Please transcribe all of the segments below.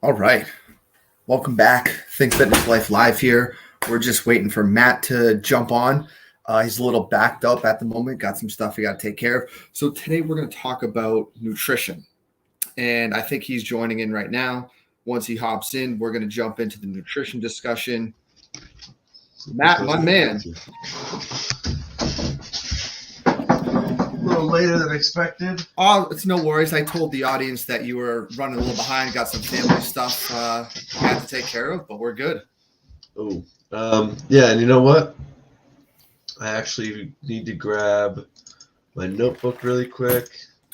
All right. Welcome back. Think Fitness Life Live here. We're just waiting for Matt to jump on. He's a little backed up at the moment, got some stuff we got to take care of. So today we're going to talk about nutrition. And I think he's joining in right now. Once he hops in, we're going to jump into the nutrition discussion. Matt, my man. A little later than expected. Oh, it's no worries. I told the audience that you were running a little behind, got some family stuff you had to take care of, but we're good. Oh, yeah, and you know what? I actually need to grab my notebook really quick.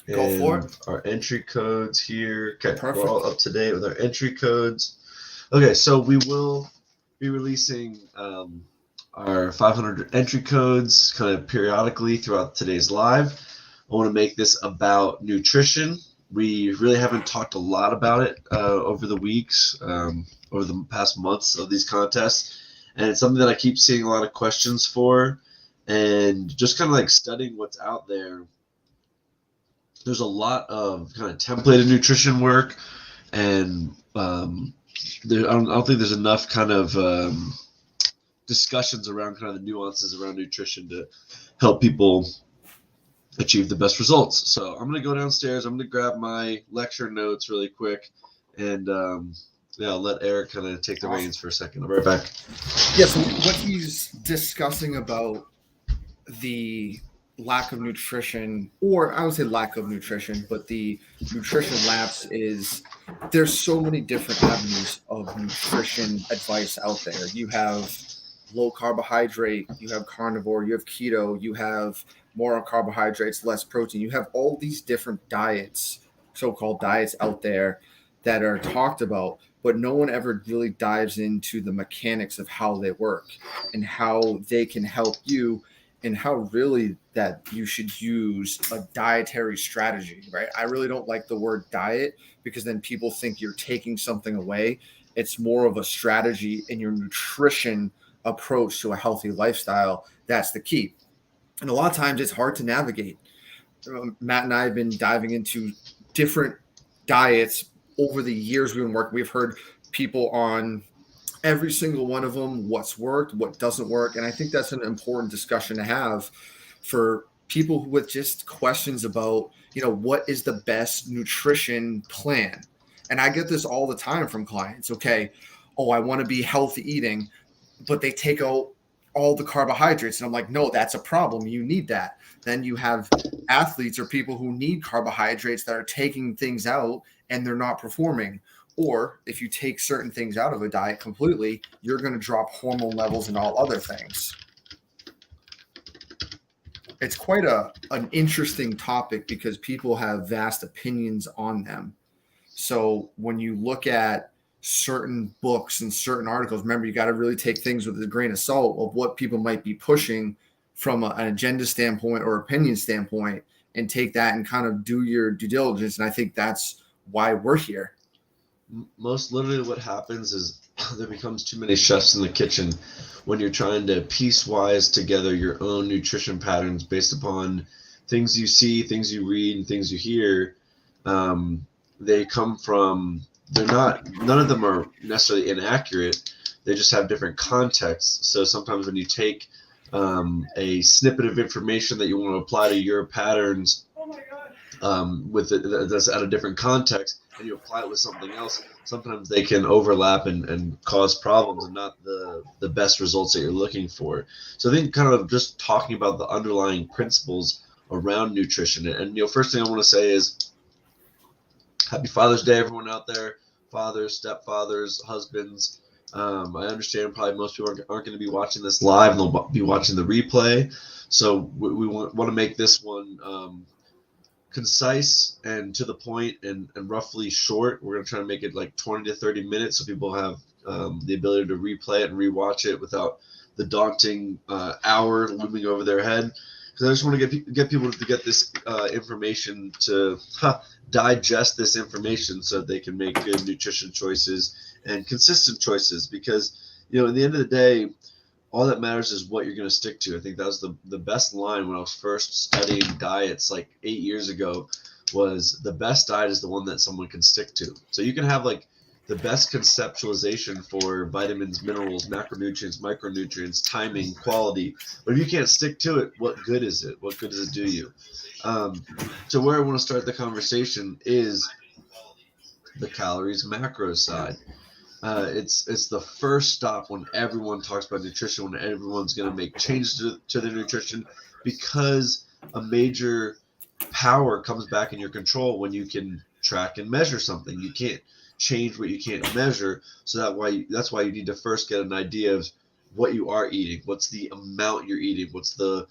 Go for it. Our entry codes here. Okay, Perfect. we're all up to date with our entry codes. Okay, so we will be releasing our 500 entry codes kind of periodically throughout today's live. I want to make this about nutrition. We really haven't talked a lot about it over the weeks, over the past months of these contests. And it's something that I keep seeing a lot of questions for. And just kind of like studying what's out there. There's a lot of kind of templated nutrition work. And I don't think there's enough kind of discussions around kind of the nuances around nutrition to help people achieve the best results. So I'm going to go downstairs. I'm going to grab my lecture notes really quick, and I'll let Eric kind of take the reins for a second. I'll be right back. Yeah, so what he's discussing about the lack of nutrition, or I would say lack of nutrition, but the nutrition lapse is there's so many different avenues of nutrition advice out there. You have low carbohydrate, you have carnivore, you have keto, you have more on carbohydrates, less protein. You have all these different diets, so-called diets out there that are talked about, but no one ever really dives into the mechanics of how they work and how they can help you and how really that you should use a dietary strategy, right? I really don't like the word diet because then people think you're taking something away. It's more of a strategy in your nutrition approach to a healthy lifestyle. That's the key. And a lot of times it's hard to navigate. Matt and I have been diving into different diets over the years we've been working. We've heard people on every single one of them, what's worked, what doesn't work. And I think that's an important discussion to have for people with just questions about, what is the best nutrition plan? And I get this all the time from clients. Okay, I want to be healthy eating, but they take out all the carbohydrates. And I'm like, no, that's a problem. You need that. Then you have athletes or people who need carbohydrates that are taking things out and they're not performing. Or if you take certain things out of a diet completely, you're going to drop hormone levels and all other things. It's quite an interesting topic because people have vast opinions on them. So when you look at certain books and certain articles, remember, you got to really take things with a grain of salt of what people might be pushing from an agenda standpoint or opinion standpoint and take that and kind of do your due diligence. And I think that's why we're here. Most literally what happens is there becomes too many chefs in the kitchen when you're trying to piecewise together your own nutrition patterns based upon things you see, things you read, and things you hear. They come from, none of them are necessarily inaccurate. They just have different contexts. So sometimes when you take a snippet of information that you want to apply to your patterns that's at a different context, and you apply it with something else, sometimes they can overlap and cause problems and not the best results that you're looking for. So I think kind of just talking about the underlying principles around nutrition. And first thing I want to say is Happy Father's Day, everyone out there. Fathers, stepfathers, husbands. I understand probably most people aren't going to be watching this live, and they'll be watching the replay. So we want to make this one concise and to the point and roughly short. We're going to try to make it like 20 to 30 minutes so people have the ability to replay it and rewatch it without the daunting hour looming over their head. Because I just want to get people to get this information, to digest this information so that they can make good nutrition choices and consistent choices. Because, at the end of the day, all that matters is what you're going to stick to. I think that was the best line when I was first studying diets like 8 years ago, was the best diet is the one that someone can stick to. So you can have like the best conceptualization for vitamins, minerals, macronutrients, micronutrients, timing, quality. But if you can't stick to it, what good is it? What good does it do you? So where I want to start the conversation is the calories macros side. It's the first stop when everyone talks about nutrition, when everyone's going to make changes to their nutrition, because a major power comes back in your control when you can track and measure something. You can't change what you can't measure, so that's why you need to first get an idea of what you are eating, what's the amount you're eating, what's the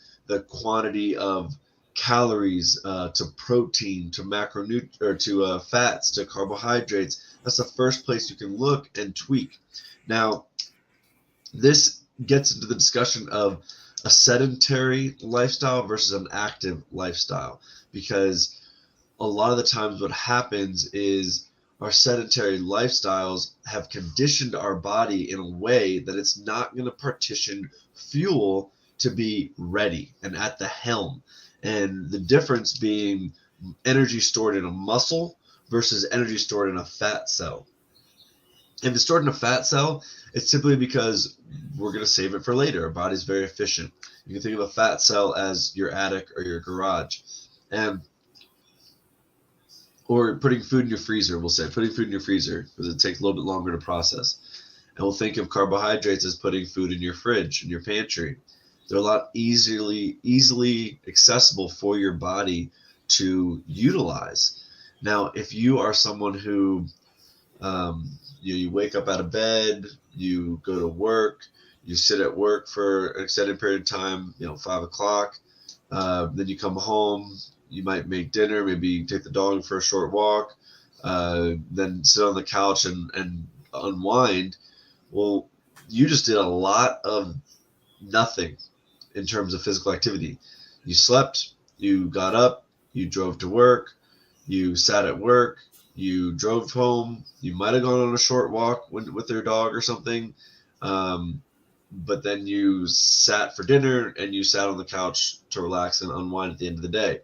quantity of calories, to protein, to or to fats, to carbohydrates. That's the first place you can look and tweak. Now, this gets into the discussion of a sedentary lifestyle versus an active lifestyle, because a lot of the times what happens is our sedentary lifestyles have conditioned our body in a way that it's not going to partition fuel to be ready and at the helm. And the difference being energy stored in a muscle versus energy stored in a fat cell. If it's stored in a fat cell, it's simply because we're going to save it for later. Our body's very efficient. You can think of a fat cell as your attic or your garage. And or putting food in your freezer, we'll say, putting food in your freezer, because it takes a little bit longer to process. And we'll think of carbohydrates as putting food in your fridge, in your pantry. They're a lot easily accessible for your body to utilize. Now, if you are someone who, you wake up out of bed, you go to work, you sit at work for an extended period of time, 5 o'clock, then you come home, you might make dinner, maybe take the dog for a short walk, then sit on the couch and unwind. Well, you just did a lot of nothing in terms of physical activity. You slept, you got up, you drove to work, you sat at work, you drove home, you might have gone on a short walk with your dog or something, but then you sat for dinner and you sat on the couch to relax and unwind at the end of the day.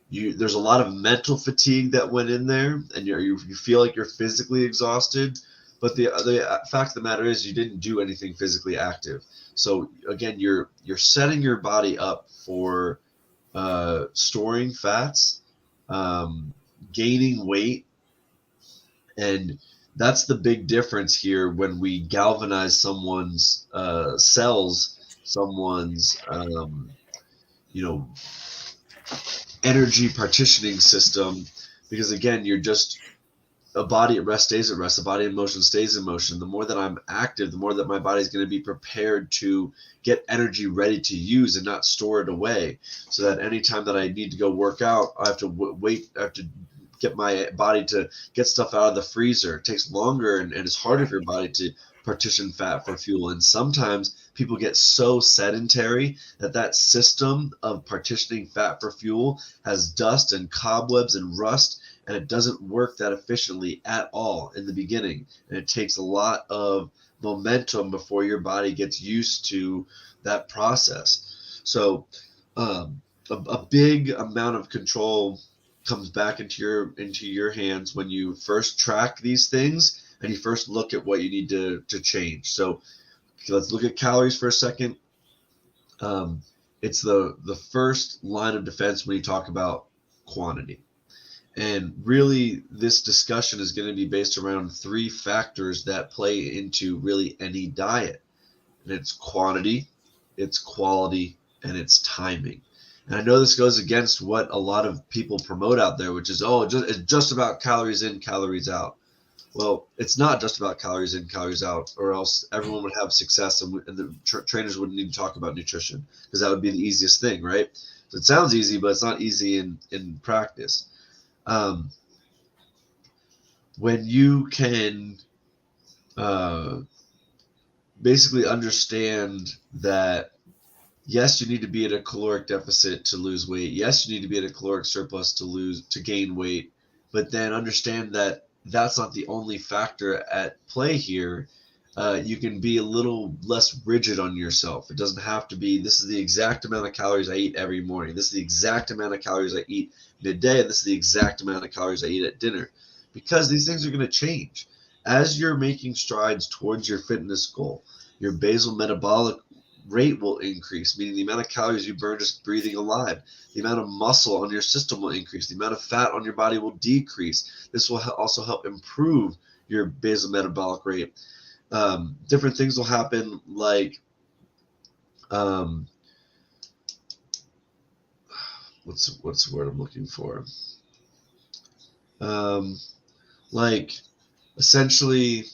There's a lot of mental fatigue that went in there, and you feel like you're physically exhausted, but the fact of the matter is you didn't do anything physically active. So again, you're setting your body up for storing fats, gaining weight, and that's the big difference here when we galvanize someone's cells, someone's energy partitioning system, because again, you're just a body at rest stays at rest, a body in motion stays in motion. The more that I'm active, the more that my body's going to be prepared to get energy ready to use and not store it away, so that anytime that I need to go work out, I have to wait, I have to get my body to get stuff out of the freezer. It takes longer, and it's harder for your body to partition fat for fuel. And sometimes people get so sedentary that system of partitioning fat for fuel has dust and cobwebs and rust, and it doesn't work that efficiently at all in the beginning. And it takes a lot of momentum before your body gets used to that process. So a big amount of control comes back into your hands when you first track these things and you first look at what you need to change. So let's look at calories for a second. It's the first line of defense when you talk about quantity. And really, this discussion is going to be based around 3 factors that play into really any diet. And it's quantity, it's quality, and it's timing. And I know this goes against what a lot of people promote out there, which is, it's just about calories in, calories out. Well, it's not just about calories in, calories out, or else everyone would have success, and the trainers wouldn't need to talk about nutrition, because that would be the easiest thing, right? So it sounds easy, but it's not easy in practice. When you can basically understand that, yes, you need to be at a caloric deficit to lose weight. Yes, you need to be at a caloric surplus to gain weight, but then understand that that's not the only factor at play here. You can be a little less rigid on yourself. It doesn't have to be, this is the exact amount of calories I eat every morning. This is the exact amount of calories I eat midday. And this is the exact amount of calories I eat at dinner, because these things are going to change. As you're making strides towards your fitness goal, your basal metabolic rate will increase, meaning the amount of calories you burn just breathing alive. The amount of muscle on your system will increase. The amount of fat on your body will decrease. This will also help improve your basal metabolic rate. Different things will happen, like um, what's the word I'm looking for? Um, like essentially,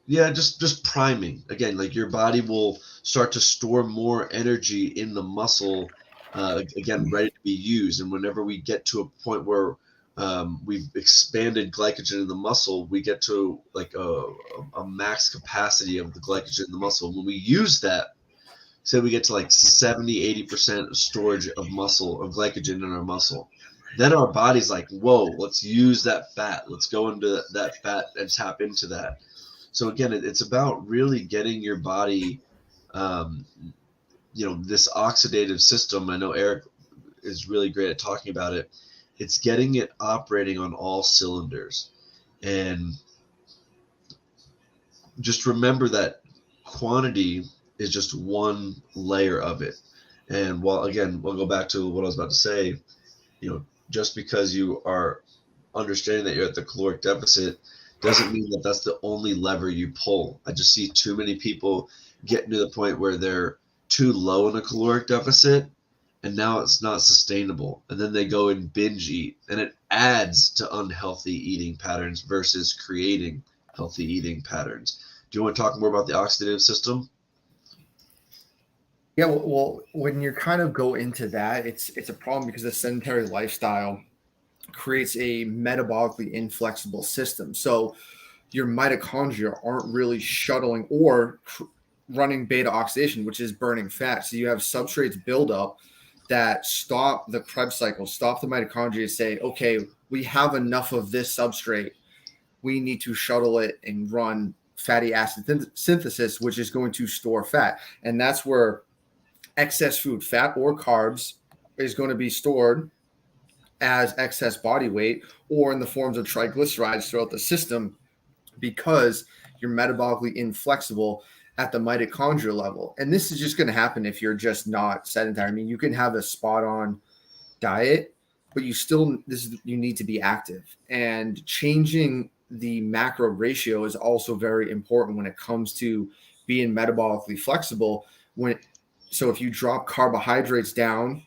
yeah, just priming. Again, like your body will start to store more energy in the muscle, again, ready to be used. And whenever we get to a point where we've expanded glycogen in the muscle, we get to like a max capacity of the glycogen in the muscle. When we use that, say we get to like 70-80% storage of muscle, of glycogen in our muscle, then our body's like, whoa, let's use that fat. Let's go into that fat and tap into that. So again, it's about really getting your body, um, this oxidative system. I know Eric is really great at talking about it. It's getting it operating on all cylinders. And just remember that quantity is just one layer of it. And while, again, we'll go back to what I was about to say, just because you are understanding that you're at the caloric deficit doesn't mean that that's the only lever you pull. I just see too many people getting to the point where they're too low in a caloric deficit, and now it's not sustainable. And then they go and binge eat, and it adds to unhealthy eating patterns versus creating healthy eating patterns. Do you want to talk more about the oxidative system? Yeah, well, when you kind of go into that, it's a problem because the sedentary lifestyle creates a metabolically inflexible system. So your mitochondria aren't really shuttling or running beta oxidation, which is burning fat. So you have substrates build up that stop the Krebs cycle, stop the mitochondria, say, okay, we have enough of this substrate. We need to shuttle it and run fatty acid synthesis, which is going to store fat. And that's where excess food, fat or carbs, is going to be stored as excess body weight or in the forms of triglycerides throughout the system because you're metabolically inflexible at the mitochondrial level. And this is just going to happen if you're just not sedentary. I mean, you can have a spot on diet, but you need to be active. And changing the macro ratio is also very important when it comes to being metabolically flexible. So if you drop carbohydrates down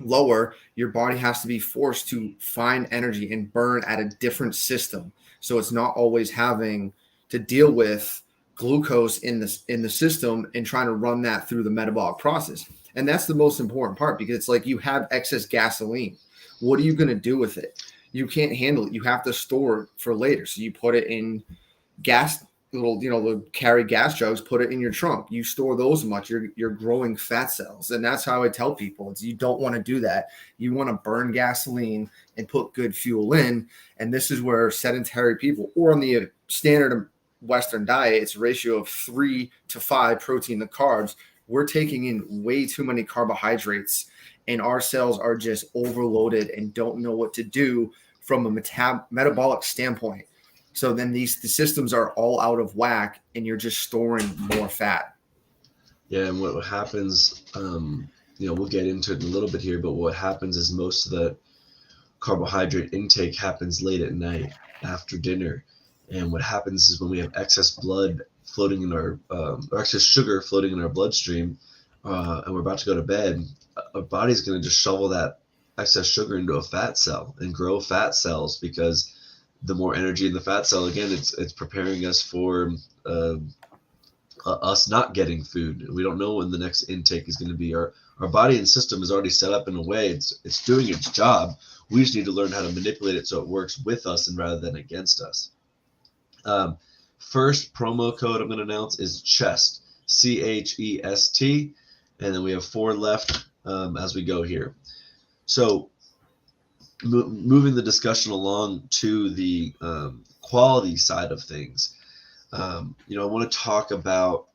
lower, your body has to be forced to find energy and burn at a different system. So it's not always having to deal with glucose in the system and trying to run that through the metabolic process. And that's the most important part because it's like you have excess gasoline. What are you going to do with it? You can't handle it. You have to store it for later. So you put it in gas the carry gas jugs, put it in your trunk. You store those much, you're growing fat cells. And that's how I tell people, you don't want to do that. You want to burn gasoline and put good fuel in. And this is where sedentary people, or on the standard Western diet, it's a ratio of 3 to 5 protein to carbs. We're taking in way too many carbohydrates and our cells are just overloaded and don't know what to do from a metabolic standpoint. So then the systems are all out of whack and you're just storing more fat. Yeah, and what happens, we'll get into it in a little bit here, but what happens is most of the carbohydrate intake happens late at night after dinner. And what happens is when we have excess blood floating in our, or excess sugar floating in our bloodstream, and we're about to go to bed, our body's going to just shovel that excess sugar into a fat cell and grow fat cells because the more energy in the fat cell, again, it's preparing us for us not getting food. We don't know when the next intake is going to be. Our body and system is already set up in a way. It's doing its job. We just need to learn how to manipulate it so it works with us and rather than against us. First promo code I'm going to announce is CHEST, CHEST, and then we have 4 left as we go here. So moving the discussion along to the quality side of things, I want to talk about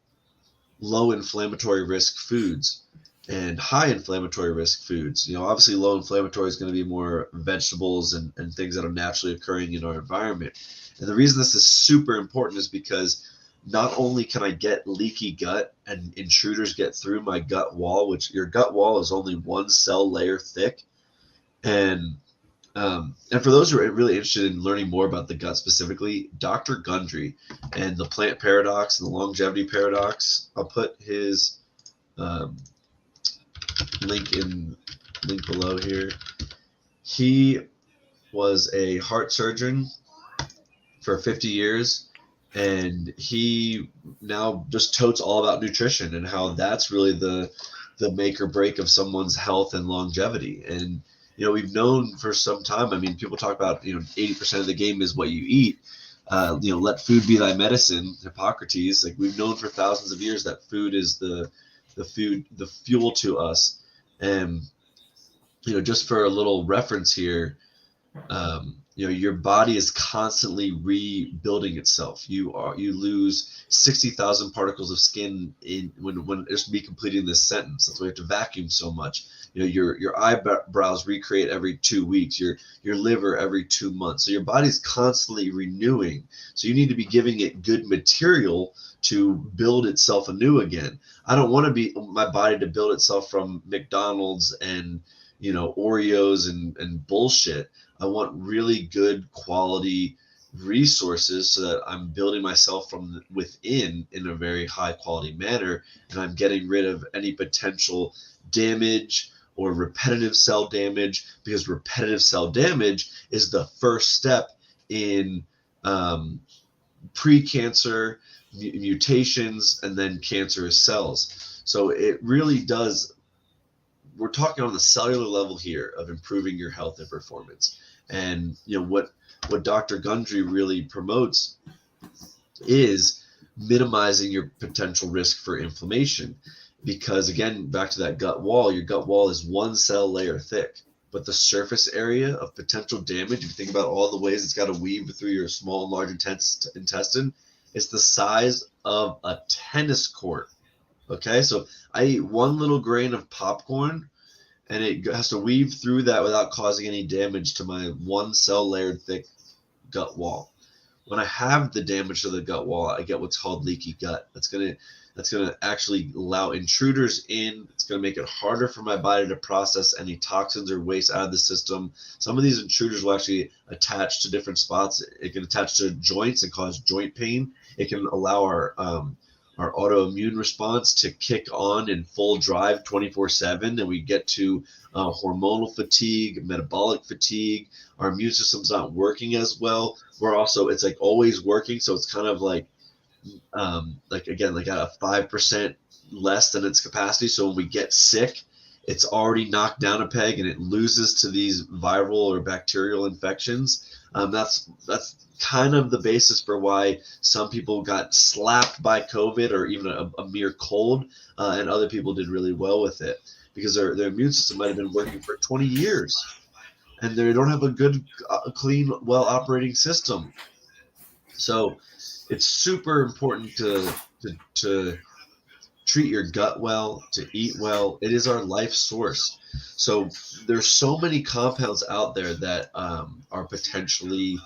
low inflammatory risk foods. and high inflammatory risk foods. Obviously low inflammatory is going to be more vegetables and things that are naturally occurring in our environment. And the reason this is super important is because not only can I get leaky gut and intruders get through my gut wall, which your gut wall is only one cell layer thick, and for those who are really interested in learning more about the gut specifically, Dr. Gundry and the plant paradox and the longevity paradox, I'll put his um, link below here. He was a heart surgeon for 50 years, and he now just totes all about nutrition and how that's really the make or break of someone's health and longevity. And we've known for some time. I mean, people talk about 80% of the game is what you eat. Let food be thy medicine, Hippocrates. Like, we've known for thousands of years that food is the fuel to us. And just for a little reference here, your body is constantly rebuilding itself. You lose 60,000 particles of skin in when it's be completing this sentence. That's why you have to vacuum so much. Your eyebrows recreate every 2 weeks. Your liver every 2 months. So your body's constantly renewing. So you need to be giving it good material to build itself anew again. I don't want my body to build itself from McDonald's and Oreos and bullshit. I want really good quality resources so that I'm building myself from within in a very high quality manner, and I'm getting rid of any potential damage or repetitive cell damage, because repetitive cell damage is the first step in pre-cancer mutations and then cancerous cells. So it really does. We're talking on the cellular level here of improving your health and performance. And what Dr. Gundry really promotes is minimizing your potential risk for inflammation, because again, back to that gut wall, your gut wall is one cell layer thick, but the surface area of potential damage, if you think about all the ways it's got to weave through your small and large intestine, it's the size of a tennis court. Okay, so I eat one little grain of popcorn and it has to weave through that without causing any damage to my one cell layered thick gut wall. When I have the damage to the gut wall, I get what's called leaky gut. That's gonna actually allow intruders in. It's gonna make it harder for my body to process any toxins or waste out of the system. Some of these intruders will actually attach to different spots. It can attach to joints and cause joint pain. It can allow our autoimmune response to kick on in full drive 24/7, and we get to hormonal fatigue, metabolic fatigue. Our immune system's not working as well. It's like always working, so it's kind of like again, like at a 5% less than its capacity. So when we get sick, it's already knocked down a peg and it loses to these viral or bacterial infections. That's kind of the basis for why some people got slapped by COVID or even a mere cold, and other people did really well with it, because their immune system might have been working for 20 years and they don't have a good, clean, well operating system. So it's super important to treat your gut well, to eat well. It is our life source. So there's so many compounds out there that are potentially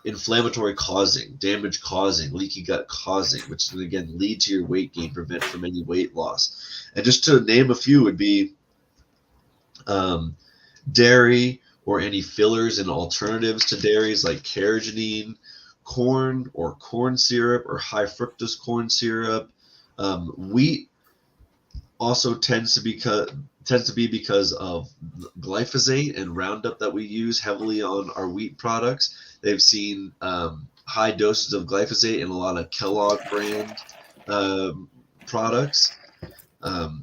inflammatory causing, damage causing, leaky gut causing, which can again lead to your weight gain, prevent from any weight loss. And just to name a few would be dairy or any fillers and alternatives to dairies like carrageenan, corn or corn syrup or high fructose corn syrup. Wheat also tends to be because of glyphosate and Roundup that we use heavily on our wheat products. They've seen high doses of glyphosate in a lot of Kellogg brand products.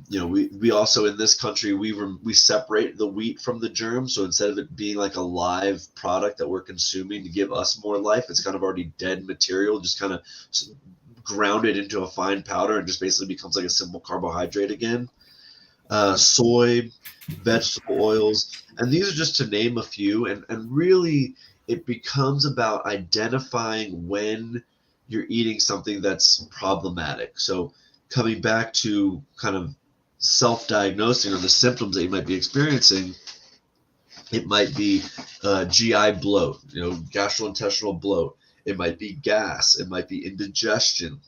We also in this country we separate the wheat from the germ. So instead of it being like a live product that we're consuming to give us more life, it's kind of already dead material, just kind of grounded into a fine powder and just basically becomes like a simple carbohydrate again. Soy, vegetable oils, and these are just to name a few. And really, it becomes about identifying when you're eating something that's problematic. So coming back to kind of self-diagnosing or the symptoms that you might be experiencing, it might be GI bloat, gastrointestinal bloat. It might be gas. It might be indigestion.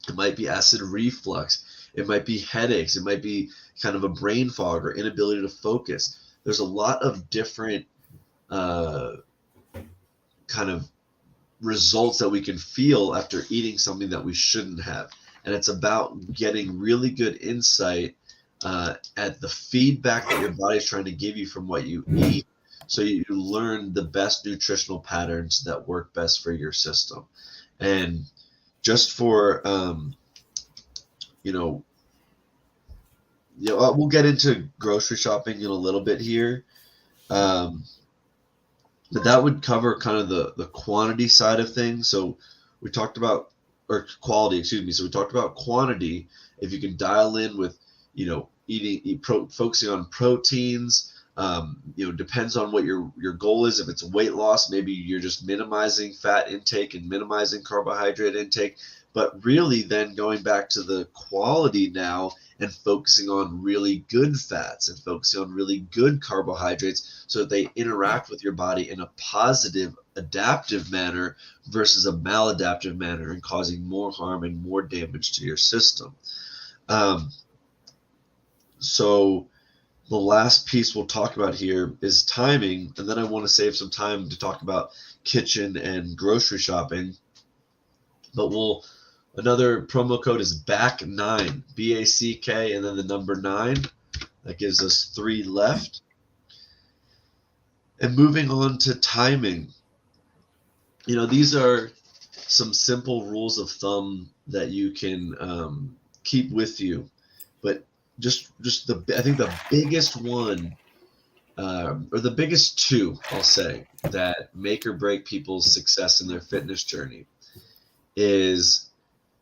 It might be acid reflux. It might be headaches. It might be kind of a brain fog or inability to focus. There's a lot of different kind of results that we can feel after eating something that we shouldn't have. And it's about getting really good insight at the feedback that your body is trying to give you from what you eat, so you learn the best nutritional patterns that work best for your system. And just for we'll get into grocery shopping in a little bit here, but that would cover kind of the quantity side of things. So we talked about, or quality, excuse me. So we talked about quantity. If you can dial in with, focusing on proteins, depends on what your goal is. If it's weight loss, maybe you're just minimizing fat intake and minimizing carbohydrate intake. But really then going back to the quality now and focusing on really good fats and focusing on really good carbohydrates so that they interact with your body in a positive, adaptive manner versus a maladaptive manner and causing more harm and more damage to your system. So the last piece we'll talk about here is timing, and then I want to save some time to talk about kitchen and grocery shopping. But another promo code is BACK9, B-A-C-K, and then the number 9. That gives us 3 left. And moving on to timing, these are some simple rules of thumb that you can keep with you. But I think the biggest one, or the biggest two, I'll say, that make or break people's success in their fitness journey is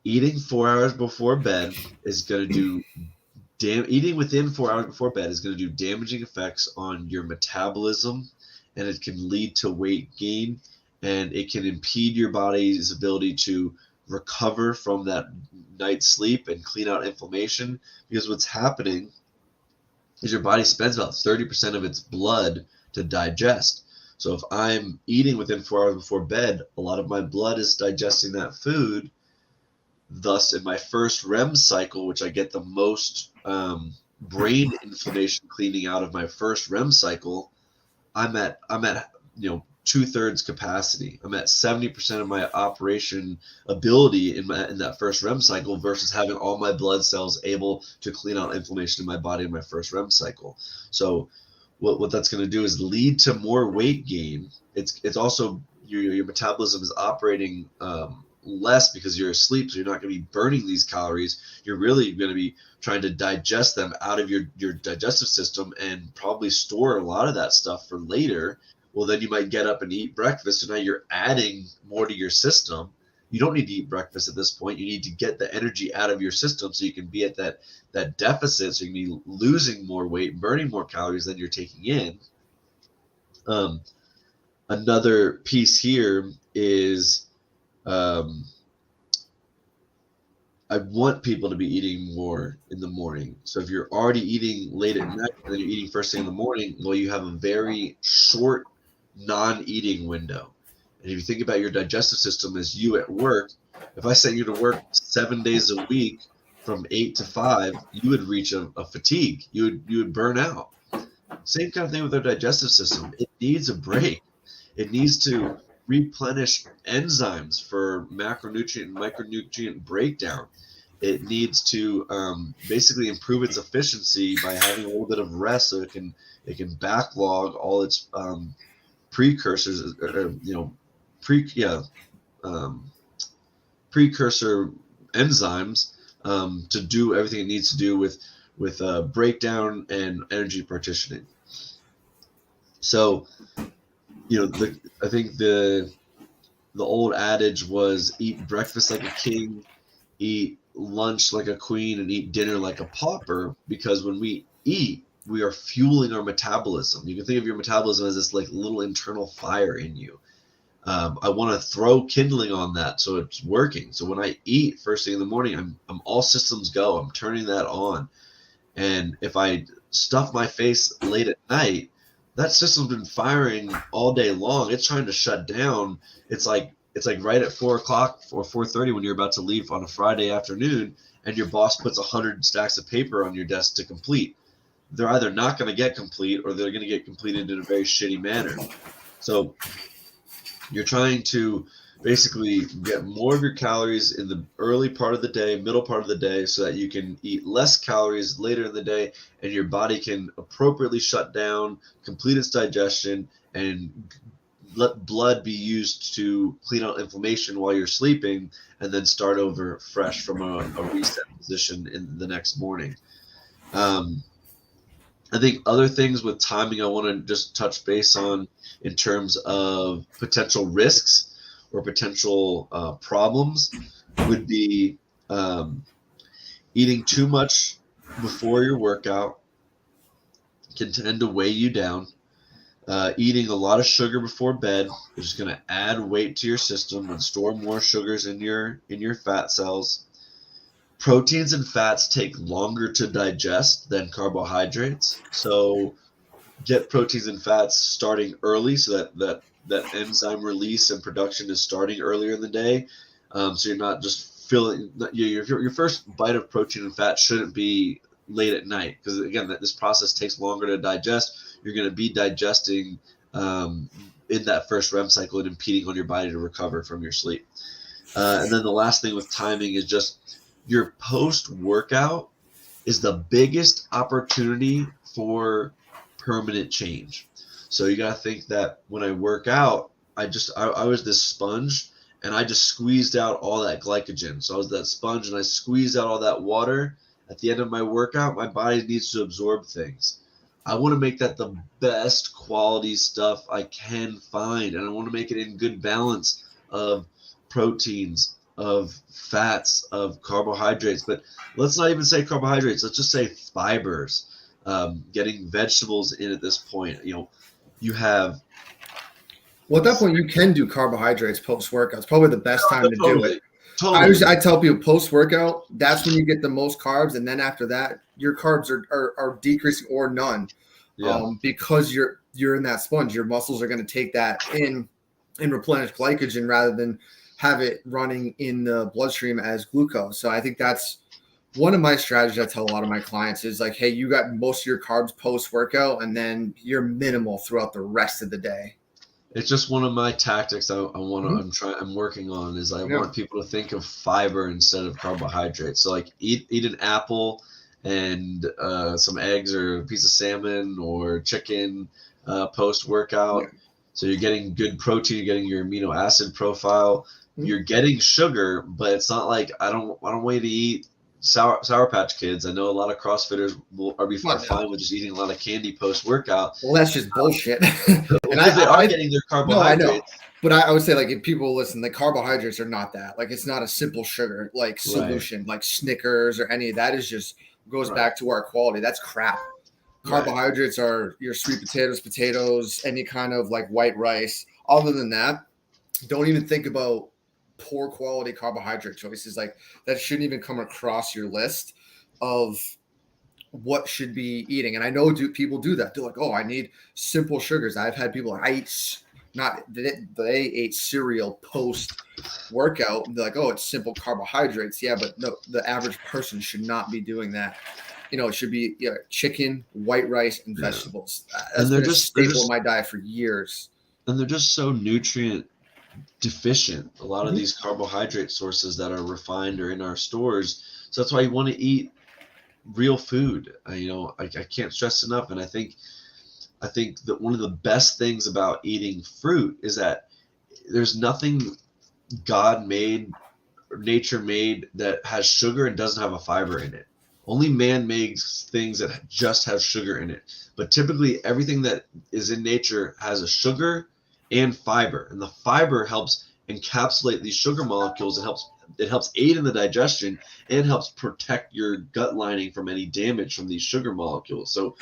eating 4 hours before bed is going to do eating within 4 hours before bed is going to do damaging effects on your metabolism, and it can lead to weight gain, and it can impede your body's ability to recover from that night's sleep and clean out inflammation, because what's happening is your body spends about 30% of its blood to digest. So if I'm eating within 4 hours before bed, a lot of my blood is digesting that food. Thus, in my first REM cycle, which I get the most brain inflammation cleaning out of my first REM cycle, I'm at 2/3 capacity. I'm at 70% of my operation ability in that first REM cycle versus having all my blood cells able to clean out inflammation in my body in my first REM cycle. So what that's going to do is lead to more weight gain. It's also your metabolism is operating less because you're asleep, so you're not going to be burning these calories. You're really going to be trying to digest them out of your digestive system and probably store a lot of that stuff for later. Well, then you might get up and eat breakfast, so now you're adding more to your system. You don't need to eat breakfast at this point. You need to get the energy out of your system so you can be at that deficit, so you can be losing more weight, burning more calories than you're taking in. Another piece here is I want people to be eating more in the morning. So if you're already eating late at night and then you're eating first thing in the morning, well, you have a very short non-eating window. And if you think about your digestive system as you at work, if I sent you to work 7 days a week from 8 to 5, you would reach a fatigue. You would burn out. Same kind of thing with our digestive system. It needs a break. It needs to replenish enzymes for macronutrient and micronutrient breakdown. It needs to basically improve its efficiency by having a little bit of rest, so it can backlog all its precursors, precursor enzymes to do everything it needs to do with breakdown and energy partitioning. So, I think the old adage was eat breakfast like a king, eat lunch like a queen, and eat dinner like a pauper, because when we eat, we are fueling our metabolism. You can think of your metabolism as this like little internal fire in you. I want to throw kindling on that so it's working. So when I eat first thing in the morning, I'm all systems go. I'm turning that on. And if I stuff my face late at night, that system's been firing all day long. It's trying to shut down. It's like right at 4 o'clock or 4:30 when you're about to leave on a Friday afternoon, and your boss puts 100 stacks of paper on your desk to complete. They're either not going to get complete, or they're going to get completed in a very shitty manner. So you're trying to basically get more of your calories in the early part of the day, middle part of the day, so that you can eat less calories later in the day, and your body can appropriately shut down, complete its digestion, and let blood be used to clean out inflammation while you're sleeping, and then start over fresh from a reset position in the next morning. Um, I think other things with timing I want to just touch base on in terms of potential risks or potential problems would be eating too much before your workout can tend to weigh you down. Eating a lot of sugar before bed is just going to add weight to your system and store more sugars in your fat cells. Proteins and fats take longer to digest than carbohydrates, so get proteins and fats starting early, so that enzyme release and production is starting earlier in the day. So you're not just feeling your first bite of protein and fat shouldn't be late at night, because again, this process takes longer to digest. You're going to be digesting in that first REM cycle and impeding on your body to recover from your sleep. And then the last thing with timing is just your post workout is the biggest opportunity for permanent change. So you got to think that when I work out, I was this sponge, and I just squeezed out all that glycogen. So I was that sponge, and I squeezed out all that water. At the end of my workout, my body needs to absorb things. I want to make that the best quality stuff I can find, and I want to make it in good balance of proteins, of fats, of carbohydrates. But let's not even say carbohydrates. Let's just say fibers. Getting vegetables in at this point. You have. Well, at that point, you can do carbohydrates post workout. It's probably the best time to do it. Totally. I tell people post workout, that's when you get the most carbs, and then after that, your carbs are decreasing or none, Yeah. because you're in that sponge. Your muscles are going to take that in and replenish glycogen rather than have it running in the bloodstream as glucose. So I think that's one of my strategies I tell a lot of my clients is like, hey, you got most of your carbs post workout, and then you're minimal throughout the rest of the day. It's just one of my tactics I'm working on is I want people to think of fiber instead of carbohydrates. So like eat an apple and some eggs or a piece of salmon or chicken post workout. Yeah. So you're getting good protein, you're getting your amino acid profile, you're getting sugar, but it's not like I don't want you to eat Sour Patch Kids. I know a lot of CrossFitters are fine with just eating a lot of candy post workout. Well, that's just bullshit. Because they are getting their carbohydrates. No, I know. But I would say, like, if people listen, the carbohydrates are not that. Like, it's not a simple sugar like solution, right, like Snickers or any of that. Is just goes back to our quality. That's crap. Carbohydrates are your sweet potatoes, any kind of like white rice. Other than that, don't even think about poor quality carbohydrate choices. Like, that shouldn't even come across your list of what should be eating. And I know people do that. They're like, oh, I need simple sugars. I've had people they ate cereal post workout. They're like, oh, it's simple carbohydrates. Yeah, but no, the average person should not be doing that. It should be chicken, white rice, and vegetables. That's been a staple in my diet for years. And they're just so nutrient deficient, a lot of these carbohydrate sources that are refined or in our stores. So that's why you want to eat real food. I can't stress enough. And I think that one of the best things about eating fruit is that there's nothing God made or nature made that has sugar and doesn't have a fiber in it. Only man makes things that just have sugar in it. But typically everything that is in nature has a sugar and fiber. And the fiber helps encapsulate these sugar molecules. It helps aid in the digestion and helps protect your gut lining from any damage from these sugar molecules. So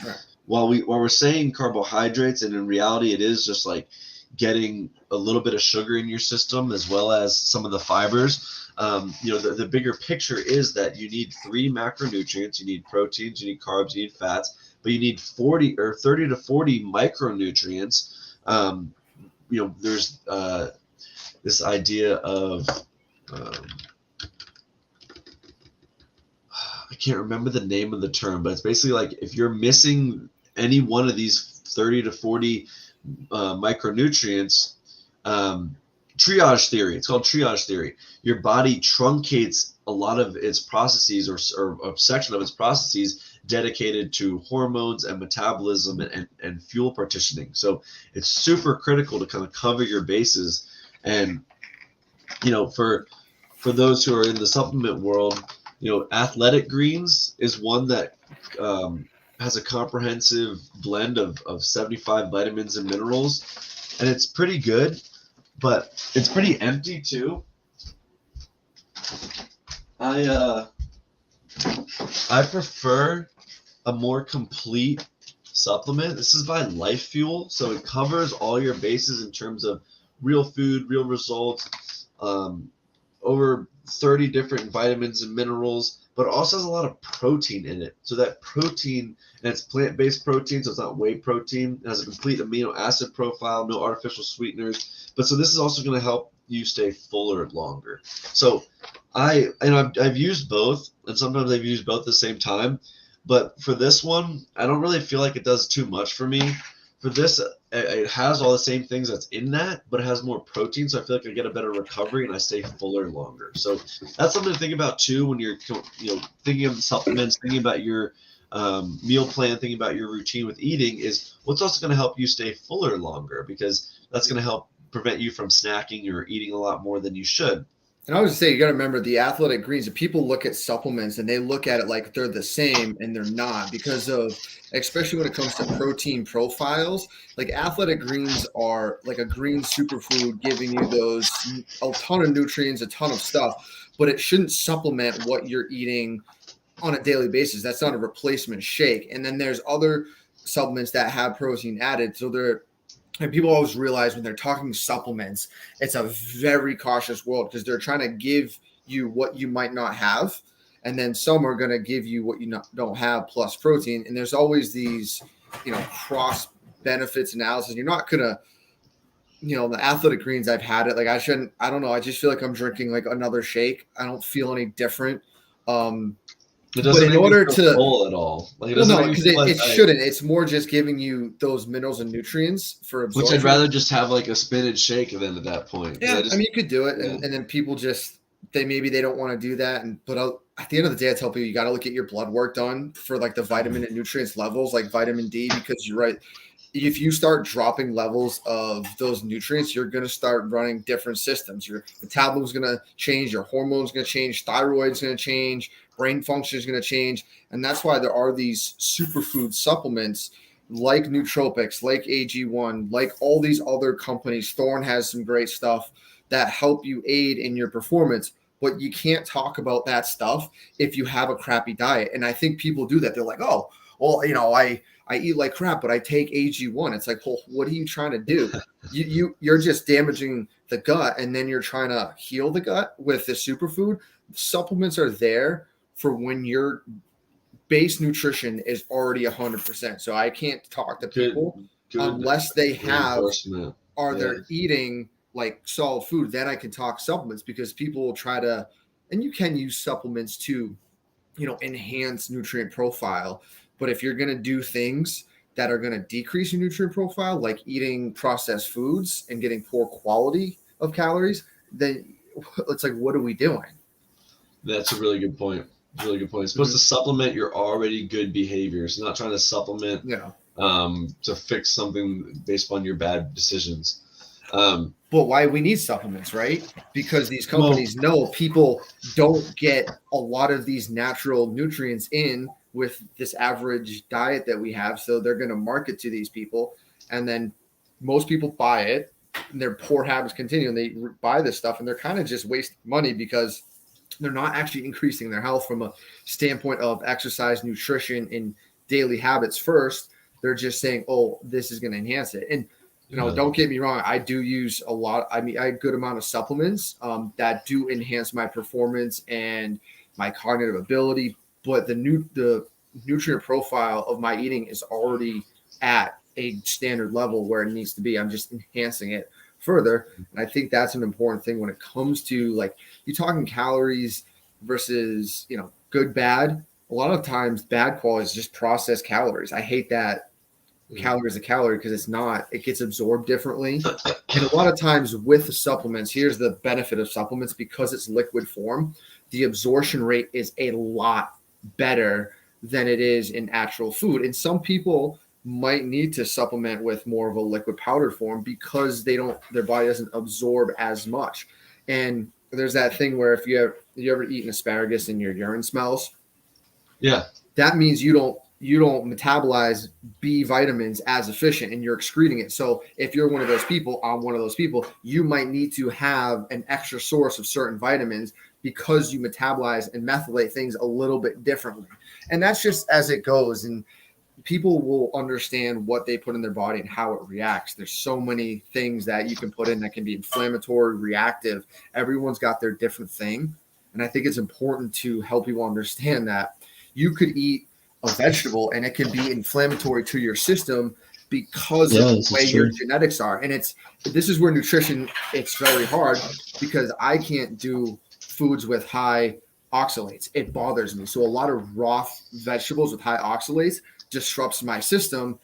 while we're saying carbohydrates, and in reality it is just like getting a little bit of sugar in your system as well as some of the fibers. The bigger picture is that you need 3 macronutrients. You need proteins, you need carbs, you need fats, but you need 40 or 30 to 40 micronutrients. There's this idea of I can't remember the name of the term, but it's basically like if you're missing any one of these 30 to 40 micronutrients, triage theory. It's called triage theory. Your body truncates a lot of its processes or a section of its processes dedicated to hormones and metabolism and fuel partitioning. So it's super critical to kind of cover your bases. And, for those who are in the supplement world, athletic greens is one that has a comprehensive blend of 75 vitamins and minerals, and it's pretty good, but it's pretty empty too. I prefer a more complete supplement. This is by Life Fuel, so it covers all your bases in terms of real food, real results, over 30 different vitamins and minerals, but it also has a lot of protein in it. So that protein, and it's plant-based protein, so it's not whey protein. It has a complete amino acid profile, no artificial sweeteners. But so this is also going to help you stay fuller longer. So I've used both, and sometimes I've used both at the same time. But for this one, I don't really feel like it does too much for me. For this, it has all the same things that's in that, but it has more protein, so I feel like I get a better recovery and I stay fuller longer. So that's something to think about too when you're thinking of supplements, thinking about your meal plan, thinking about your routine with eating, is what's also going to help you stay fuller longer, because that's going to help prevent you from snacking or eating a lot more than you should. And I was say, you got to remember the athletic greens. If people look at supplements and they look at it like they're the same, and they're not, because of, especially when it comes to protein profiles, like athletic greens are like a green superfood giving you those a ton of nutrients, a ton of stuff, but it shouldn't supplement what you're eating on a daily basis. That's not a replacement shake. And then there's other supplements that have protein added. So they're, and people always realize when they're talking supplements, it's a very cautious world, because they're trying to give you what you might not have. And then some are going to give you what you don't have plus protein. And there's always these, cross benefits analysis. You're not going to, the athletic greens, I've had it. Like I don't know. I just feel like I'm drinking like another shake. I don't feel any different. It doesn't but in order to full at all. Like, no, because it shouldn't. It's more just giving you those minerals and nutrients for absorption. Which I'd rather just have like a spinach shake than at that point. Yeah, I mean, you could do it, and then people just they don't want to do that. But at the end of the day, I tell people you got to look at your blood work done for like the vitamin and nutrients levels, like vitamin D, because you're right. If you start dropping levels of those nutrients, you're going to start running different systems. Your metabolism is going to change. Your hormones going to change. Thyroid's going to change. Brain function is going to change. And that's why there are these superfood supplements like nootropics, like AG1, like all these other companies. Thorne has some great stuff that help you aid in your performance. But you can't talk about that stuff if you have a crappy diet. And I think people do that. They're like, oh, well, I eat like crap, but I take AG1. It's like, well, what are you trying to do? You're just damaging the gut, and then you're trying to heal the gut with the superfood. Supplements are there for when your base nutrition is already 100%. So I can't talk to people unless they they're eating like solid food. Then I can talk supplements, because people will try to, and you can use supplements to, enhance nutrient profile. But if you're going to do things that are going to decrease your nutrient profile, like eating processed foods and getting poor quality of calories, then it's like, what are we doing? That's a really good point. Really good point. It's supposed to supplement your already good behaviors, not trying to supplement to fix something based on your bad decisions. But why we need supplements, right? Because these companies know people don't get a lot of these natural nutrients in with this average diet that we have. So they're going to market to these people, and then most people buy it, and their poor habits continue, and they buy this stuff, and they're kind of just wasting money because they're not actually increasing their health from a standpoint of exercise, nutrition, and daily habits first. They're just saying, oh, this is going to enhance it. And Yeah. Don't get me wrong. I do use a lot. I mean, I have a good amount of supplements that do enhance my performance and my cognitive ability. But the nutrient profile of my eating is already at a standard level where it needs to be. I'm just enhancing it further. And I think that's an important thing when it comes to like you talking calories versus, good, bad. A lot of times bad quality is just processed calories. I hate that calorie is a calorie because it's not, it gets absorbed differently. And a lot of times with the supplements, here's the benefit of supplements because it's liquid form, the absorption rate is a lot better than it is in actual food. And some people might need to supplement with more of a liquid powdered form because their body doesn't absorb as much. And there's that thing where if you ever eat an asparagus and your urine smells, Yeah. that means you don't metabolize B vitamins as efficient and you're excreting it. So if you're one of those people, I'm one of those people, you might need to have an extra source of certain vitamins because you metabolize and methylate things a little bit differently. And that's just as it goes. And people will understand what they put in their body and how it reacts. There's so many things that you can put in that can be inflammatory, reactive. Everyone's got their different thing. And I think it's important to help people understand that you could eat a vegetable and it can be inflammatory to your system because of the way your genetics are. And this is where nutrition, it's very hard because I can't do foods with high oxalates. It bothers me. So a lot of raw vegetables with high oxalates disrupts my system.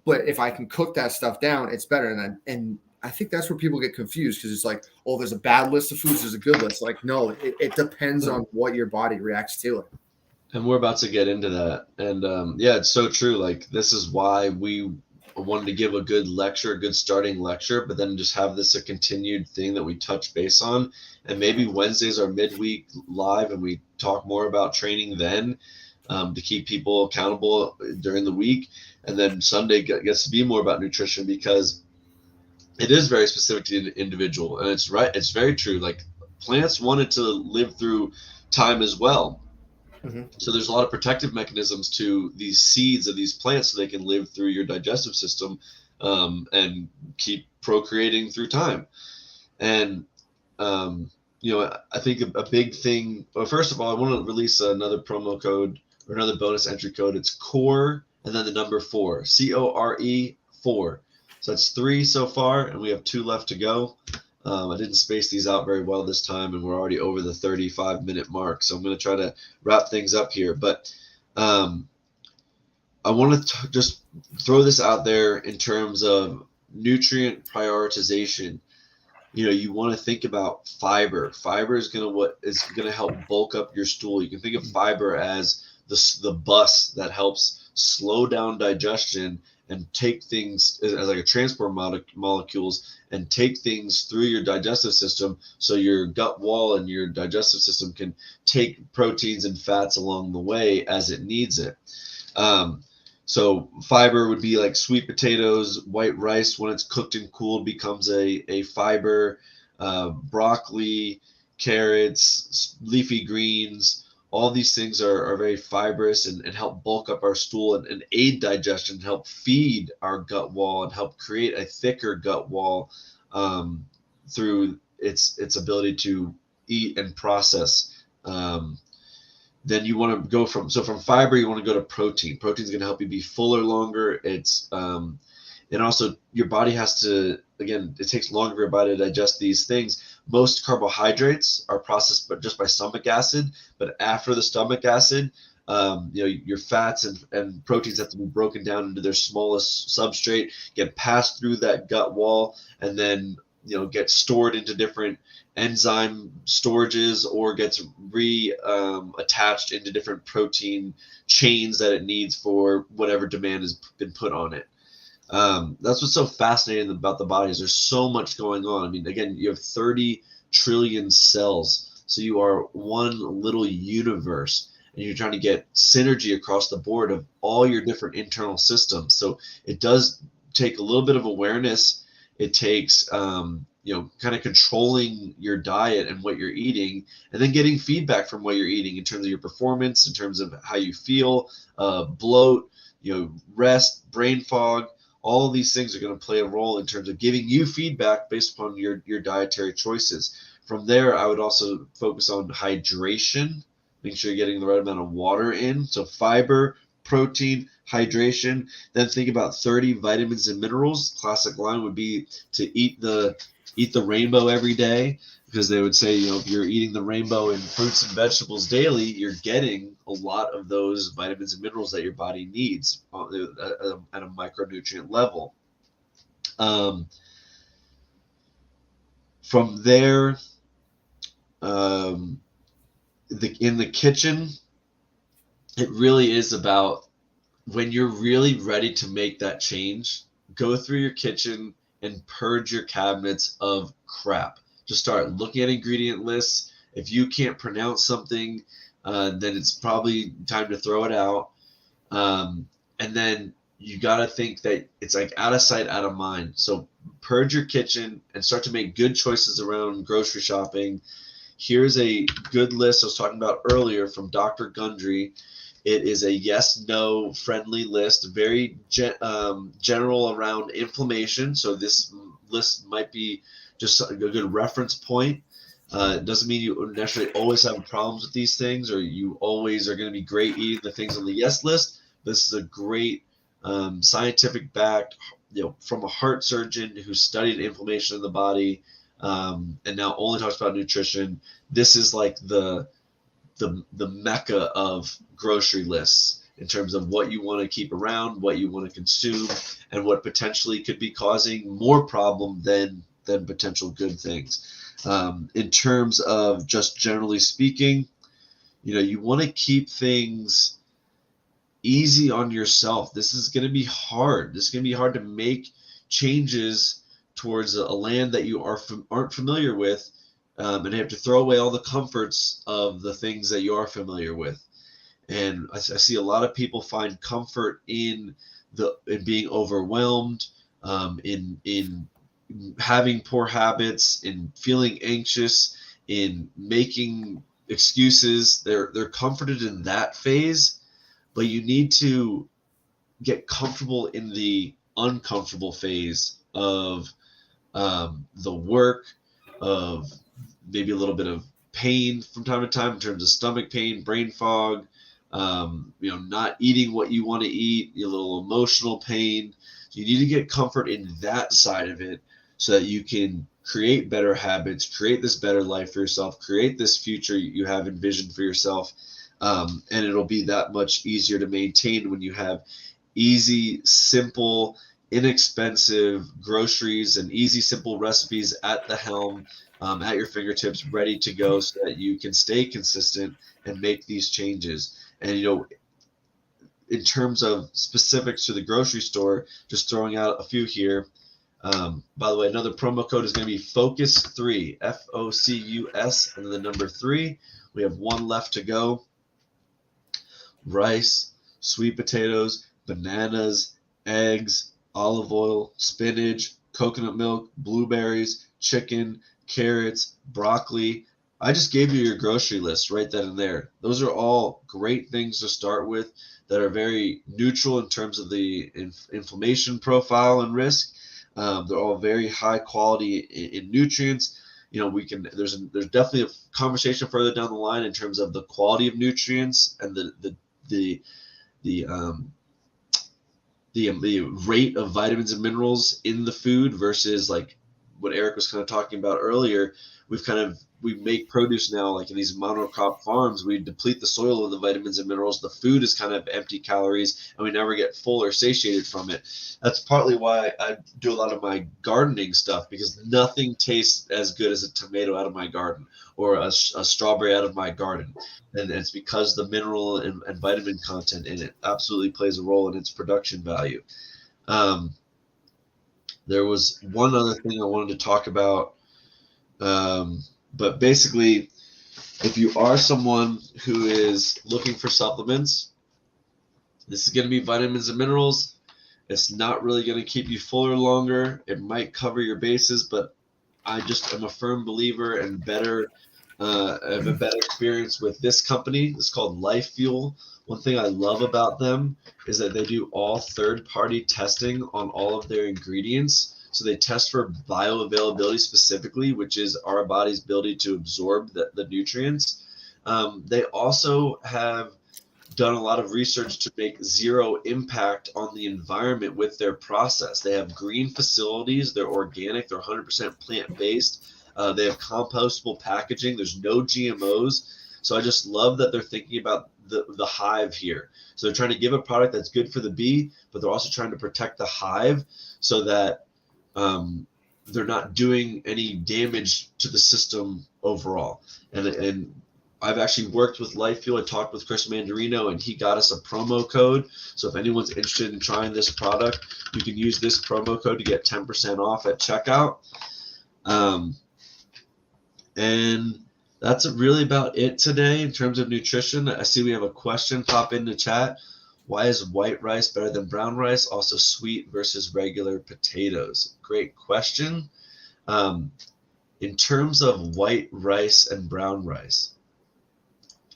But if I can cook that stuff down, it's better. And I think that's where people get confused because it's like, oh, there's a bad list of foods, there's a good list. Like, no, it depends on what your body reacts to it. And we're about to get into that. And yeah, it's so true. Like, this is why we wanted to give a good lecture, a good starting lecture, but then just have this a continued thing that we touch base on. And maybe Wednesdays are midweek live and we talk more about training then to keep people accountable during the week. And then Sunday gets to be more about nutrition because it is very specific to the individual. And it's right. It's very true. Like, plants wanted to live through time as well. Mm-hmm. So there's a lot of protective mechanisms to these seeds of these plants so they can live through your digestive system and keep procreating through time. And, I think a big thing, well, first of all, I want to release another promo code or another bonus entry code. It's CORE and then the number 4, CORE 4. So that's 3 so far, and we have 2 left to go. I didn't space these out very well this time, and we're already over the 35-minute mark. So I'm going to try to wrap things up here. But I want to just throw this out there in terms of nutrient prioritization. You want to think about fiber. Fiber is going to help bulk up your stool. You can think of fiber as the bus that helps slow down digestion and take things as like a transport molecules and take things through your digestive system so your gut wall and your digestive system can take proteins and fats along the way as it needs it. So fiber would be like sweet potatoes, white rice when it's cooked and cooled becomes a fiber, broccoli, carrots, leafy greens. All these things are very fibrous and help bulk up our stool and aid digestion, help feed our gut wall and help create a thicker gut wall through its ability to eat and process. Then you want to go from fiber, you want to go to protein. Protein is going to help you be fuller longer. And also your body has to, again, it takes longer for your body to digest these things. Most carbohydrates are processed just by stomach acid, but after the stomach acid, your fats and proteins have to be broken down into their smallest substrate, get passed through that gut wall, and then get stored into different enzyme storages or gets attached into different protein chains that it needs for whatever demand has been put on it. That's what's so fascinating about the body is there's so much going on. I mean, again, you have 30 trillion cells. So you are one little universe and you're trying to get synergy across the board of all your different internal systems. So it does take a little bit of awareness. It takes, kind of controlling your diet and what you're eating and then getting feedback from what you're eating in terms of your performance, in terms of how you feel, bloat, rest, brain fog. All of these things are going to play a role in terms of giving you feedback based upon your dietary choices. From there, I would also focus on hydration. Make sure you're getting the right amount of water in. So fiber, protein, hydration. Then think about 30 vitamins and minerals. Classic line would be to eat the rainbow every day, because they would say, if you're eating the rainbow in fruits and vegetables daily, you're getting a lot of those vitamins and minerals that your body needs at a micronutrient level. From there, in the kitchen, it really is about, when you're really ready to make that change, go through your kitchen and purge your cabinets of crap. Just start looking at ingredient lists. If you can't pronounce something, then it's probably time to throw it out. And then you got to think that it's like out of sight, out of mind. So purge your kitchen and start to make good choices around grocery shopping. Here's a good list I was talking about earlier from Dr. Gundry. It is a yes/no friendly list, very general around inflammation. So this list might be just a good reference point. It doesn't mean you necessarily always have problems with these things, or you always are going to be great eating the things on the yes list. This is a great scientific backed, from a heart surgeon who studied inflammation in the body, and now only talks about nutrition. This is like the mecca of grocery lists in terms of what you want to keep around, what you want to consume, and what potentially could be causing more problem than potential good things. In terms of just generally speaking, you want to keep things easy on yourself. This is going to be hard. This is going to be hard to make changes towards a land that you aren't familiar with, and have to throw away all the comforts of the things that you are familiar with. And I see a lot of people find comfort in being overwhelmed, in having poor habits, in feeling anxious, in making excuses. They're comforted in that phase, but you need to get comfortable in the uncomfortable phase of the work, of maybe a little bit of pain from time to time in terms of stomach pain, brain fog, not eating what you want to eat, a little emotional pain. You need to get comfort in that side of it so that you can create better habits, create this better life for yourself, create this future you have envisioned for yourself. And it'll be that much easier to maintain when you have easy, simple, inexpensive groceries and easy, simple recipes at the helm, at your fingertips, ready to go, so that you can stay consistent and make these changes. And in terms of specifics to the grocery store, just throwing out a few here. By the way, another promo code is going to be FOCUS3, FOCUS, and then the number 3. We have one left to go. Rice, sweet potatoes, bananas, eggs, olive oil, spinach, coconut milk, blueberries, chicken, carrots, broccoli. I just gave you your grocery list right then and there. Those are all great things to start with that are very neutral in terms of the inflammation profile and risk. They're all very high quality in nutrients. There's definitely a conversation further down the line in terms of the quality of nutrients and the rate of vitamins and minerals in the food versus like what Eric was kind of talking about earlier. We make produce now, like in these monocrop farms, we deplete the soil of the vitamins and minerals. The food is kind of empty calories, and we never get full or satiated from it. That's partly why I do a lot of my gardening stuff, because nothing tastes as good as a tomato out of my garden or a strawberry out of my garden. And it's because the mineral and vitamin content in it absolutely plays a role in its production value. There was one other thing I wanted to talk about. But basically, if you are someone who is looking for supplements, this is going to be vitamins and minerals. It's not really going to keep you fuller longer. It might cover your bases, but I just am a firm believer in better I have a better experience with this company. It's called Life Fuel. One thing I love about them is that they do all third-party testing on all of their ingredients. So they test for bioavailability specifically, which is our body's ability to absorb the nutrients. They also have done a lot of research to make zero impact on the environment with their process. They have green facilities, they're organic, they're 100% plant-based. They have compostable packaging, there's no GMOs. So I just love that they're thinking about the hive here. So they're trying to give a product that's good for the bee, but they're also trying to protect the hive so that they're not doing any damage to the system overall. And I've actually worked with Life Fuel. I talked with Chris Mandarino, and he got us a promo code. So if anyone's interested in trying this product, you can use this promo code to get 10% off at checkout. And that's really about it today in terms of nutrition. I see we have a question pop in the chat. Why is white rice better than brown rice? Also, sweet versus regular potatoes. Great question. In terms of white rice and brown rice,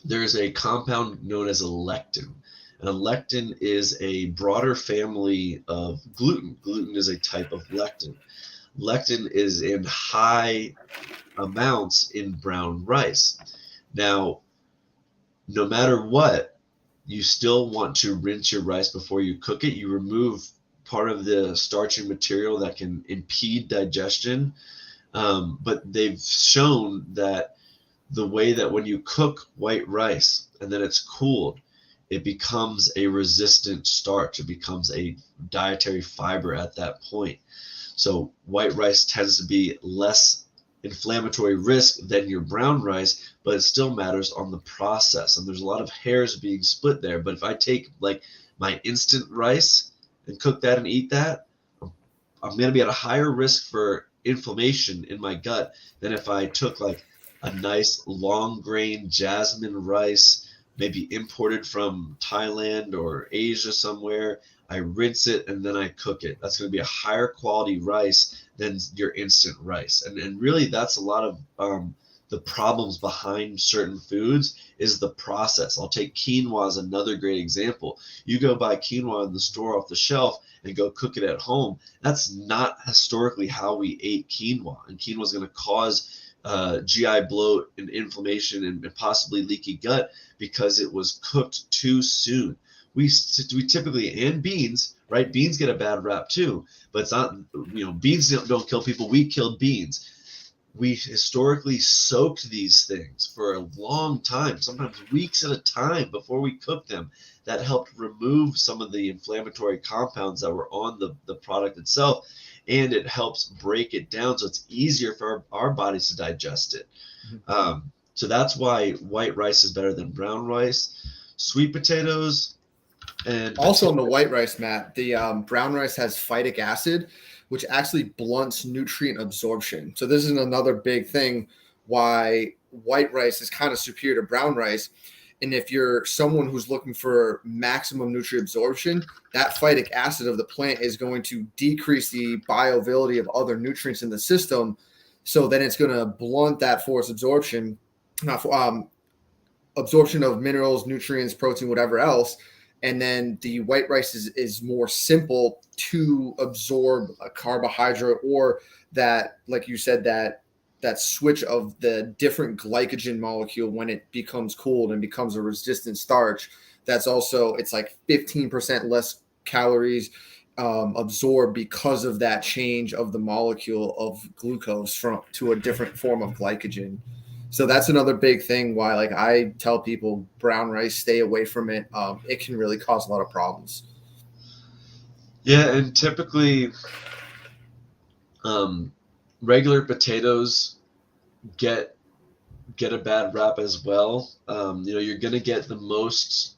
there's a compound known as a lectin. And a lectin is a broader family of gluten. Gluten is a type of lectin. Lectin is in high amounts in brown rice. Now, no matter what, you still want to rinse your rice before you cook it. You remove part of the starchy material that can impede digestion. But they've shown that the way that when you cook white rice and then it's cooled, it becomes a resistant starch. It becomes a dietary fiber at that point. So white rice tends to be less inflammatory risk than your brown rice, but it still matters on the process. And there's a lot of hairs being split there. But if I take like my instant rice and cook that and eat that, I'm going to be at a higher risk for inflammation in my gut than if I took like a nice long grain jasmine rice, maybe imported from Thailand or Asia somewhere. I rinse it and then I cook it. That's going to be a higher quality rice than your instant rice. And really that's a lot of the problems behind certain foods is the process. I'll take quinoa as another great example. You go buy quinoa in the store off the shelf and go cook it at home. That's not historically how we ate quinoa. And quinoa is going to cause GI bloat and inflammation and possibly leaky gut because it was cooked too soon. We typically, and beans, right? Beans get a bad rap too, but it's not, beans don't kill people. We killed beans. We historically soaked these things for a long time, sometimes weeks at a time before we cooked them. That helped remove some of the inflammatory compounds that were on the product itself. And it helps break it down so it's easier for our bodies to digest it. So that's why white rice is better than brown rice. Sweet potatoes and also in the white rice, Matt, the brown rice has phytic acid, which actually blunts nutrient absorption. So this is another big thing why white rice is kind of superior to brown rice. And if you're someone who's looking for maximum nutrient absorption, that phytic acid of the plant is going to decrease the bioavailability of other nutrients in the system. So then it's going to blunt that forced absorption, absorption of minerals, nutrients, protein, whatever else. And then the white rice is more simple to absorb a carbohydrate or that, like you said, that switch of the different glycogen molecule when it becomes cooled and becomes a resistant starch. That's also, it's like 15% less calories absorbed because of that change of the molecule of glucose to a different form of glycogen. So that's another big thing why, like, I tell people brown rice, stay away from it. It can really cause a lot of problems. Yeah, and typically regular potatoes get a bad rap as well. You're going to get the most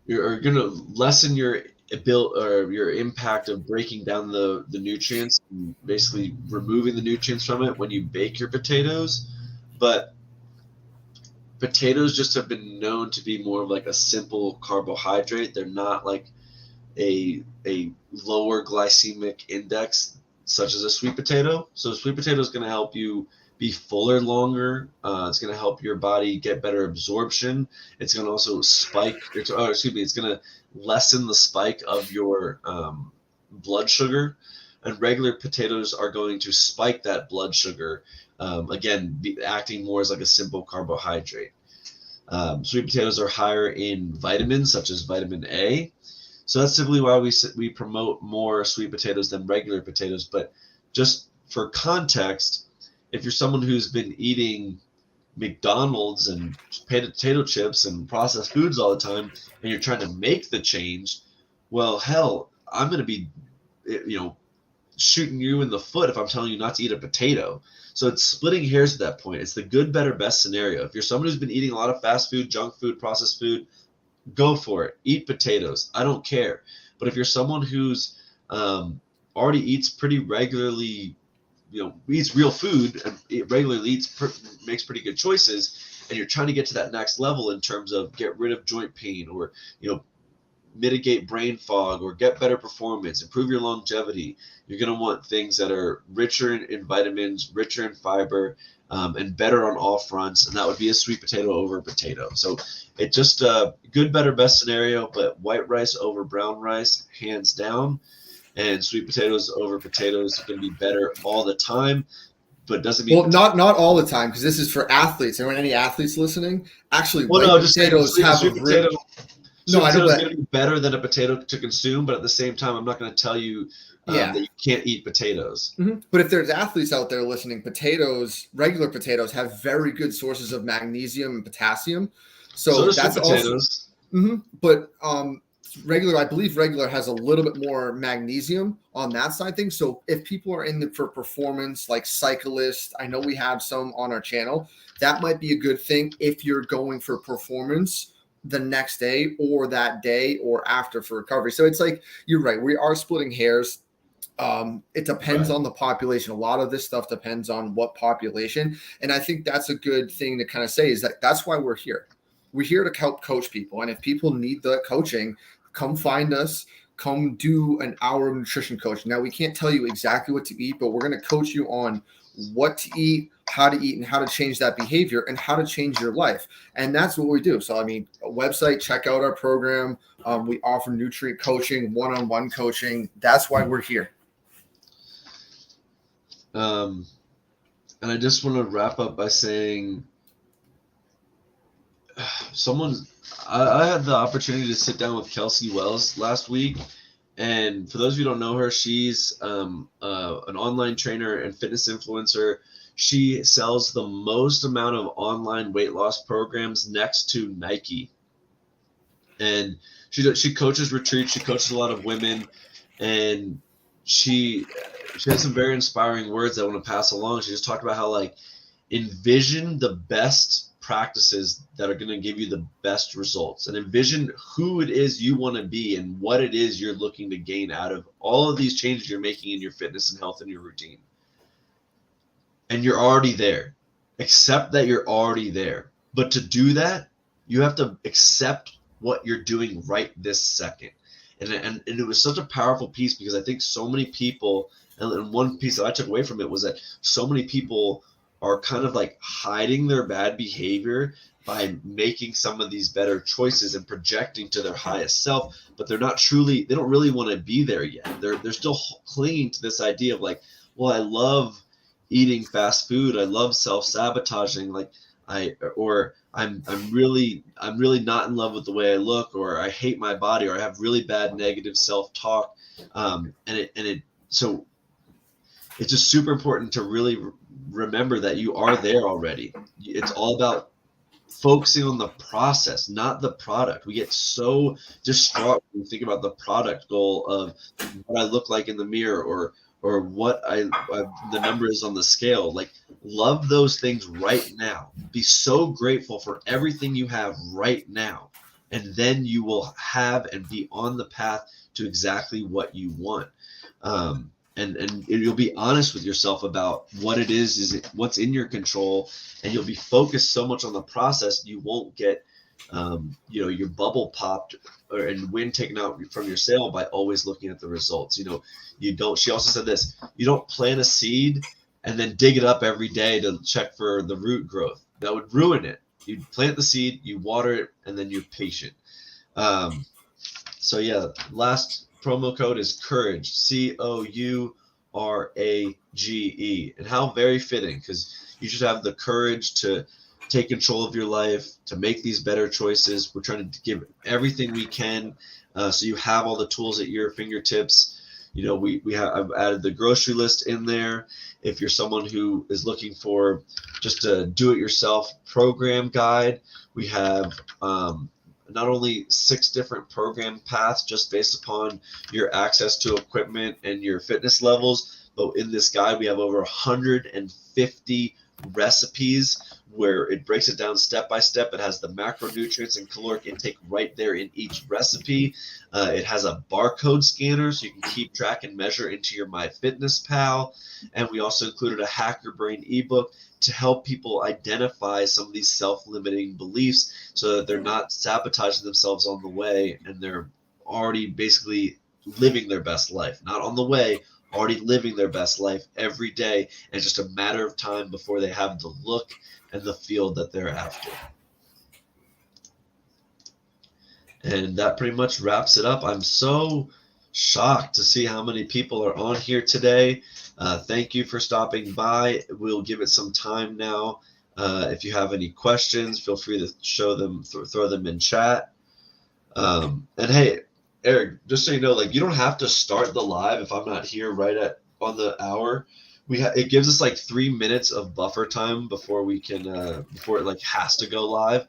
you're going to lessen your ability or your impact of breaking down the nutrients and basically removing the nutrients from it when you bake your potatoes. But potatoes just have been known to be more of like a simple carbohydrate. They're not like a lower glycemic index such as a sweet potato. So a sweet potato is going to help you be fuller longer. It's going to help your body get better absorption. It's going to also it's going to lessen the spike of your blood sugar. And regular potatoes are going to spike that blood sugar, again, acting more as like a simple carbohydrate. Sweet potatoes are higher in vitamins such as vitamin A. So that's typically why we promote more sweet potatoes than regular potatoes. But just for context, if you're someone who's been eating McDonald's and potato chips and processed foods all the time, and you're trying to make the change, well, hell, I'm going to be, shooting you in the foot if I'm telling you not to eat a potato. So it's splitting hairs at that point. It's the good, better, best scenario. If you're someone who's been eating a lot of fast food, junk food, processed food, go for it. Eat potatoes. I don't care. But if you're someone who's already eats pretty regularly, eats real food and regularly makes pretty good choices, and you're trying to get to that next level in terms of get rid of joint pain or, mitigate brain fog or get better performance, improve your longevity, you're going to want things that are richer in vitamins, richer in fiber, and better on all fronts. And that would be a sweet potato over a potato. So it's just a good, better, best scenario, but white rice over brown rice, hands down. And sweet potatoes over potatoes are going to be better all the time. But doesn't mean not all the time, because this is for athletes. Are there any athletes listening? Actually, potatoes have sweet potato. No, I know it's going to be better than a potato to consume, but at the same time, I'm not going to tell you that you can't eat potatoes. Mm-hmm. But if there's athletes out there listening, regular potatoes have very good sources of magnesium and potassium. So that's potatoes. Also, but I believe regular has a little bit more magnesium on that side thing. So if people are in for performance, like cyclists, I know we have some on our channel, that might be a good thing if you're going for performance the next day or that day or after for recovery. So it's like, you're right. We are splitting hairs. It depends on the population. A lot of this stuff depends on what population. And I think that's a good thing to kind of say, is that that's why we're here. We're here to help coach people. And if people need the coaching, come find us, come do an hour of nutrition coaching. Now, we can't tell you exactly what to eat, but we're going to coach you on what to eat, how to eat, and how to change that behavior and how to change your life. And that's what we do. So, a website, check out our program. We offer nutrient coaching, one-on-one coaching. That's why we're here. And I just want to wrap up by saying I had the opportunity to sit down with Kelsey Wells last week. And for those of you who don't know her, she's an online trainer and fitness influencer. She sells the most amount of online weight loss programs next to Nike. And she coaches retreats. She coaches a lot of women. And she has some very inspiring words that I want to pass along. She just talked about how, envision the best practices that are going to give you the best results, and envision who it is you want to be and what it is you're looking to gain out of all of these changes you're making in your fitness and health and your routine. And you're already there. Accept that you're already there. But to do that, you have to accept what you're doing right this second. And it was such a powerful piece, because I think so many people, and one piece that I took away from it was that so many people are kind of hiding their bad behavior by making some of these better choices and projecting to their highest self, but they don't really want to be there yet. They're still clinging to this idea of I love eating fast food. I love self-sabotaging. I'm really not in love with the way I look, or I hate my body, or I have really bad negative self-talk. So it's just super important to really remember that you are there already. It's all about focusing on the process, not the product. We get so distraught when we think about the product goal of what I look like in the mirror, or what the number is on the scale. Love those things right now. Be so grateful for everything you have right now, and then you will have and be on the path to exactly what you want. And you'll be honest with yourself about what it is what's in your control, and you'll be focused so much on the process you won't get your bubble popped and wind taken out from your sail by always looking at the results. She also said this: you don't plant a seed and then dig it up every day to check for the root growth. That would ruin it. You plant the seed, you water it, and then you're patient. So yeah, last promo code is courage, COURAGE, and how very fitting, because you should have the courage to take control of your life, to make these better choices. We're trying to give everything we can, so you have all the tools at your fingertips. You know, I've added the grocery list in there. If you're someone who is looking for just a do-it-yourself program guide, we have not only 6 different program paths just based upon your access to equipment and your fitness levels, but in this guide we have over 150 recipes where it breaks it down step by step. It has the macronutrients and caloric intake right there in each recipe. It has a barcode scanner so you can keep track and measure into your MyFitnessPal. And we also included a Hack Your Brain ebook to help people identify some of these self-limiting beliefs so that they're not sabotaging themselves on the way, and they're already basically living their best life. Not on the way, already living their best life every day, and it's just a matter of time before they have the look and the feel that they're after. And that pretty much wraps it up. I'm so shocked to see how many people are on here today. Thank you for stopping by. We'll give it some time now. If you have any questions, feel free to show them, throw them in chat. And hey, Eric, just so you know, like, you don't have to start the live if I'm not here right on the hour. It gives us like 3 minutes of buffer time before we can before it like has to go live.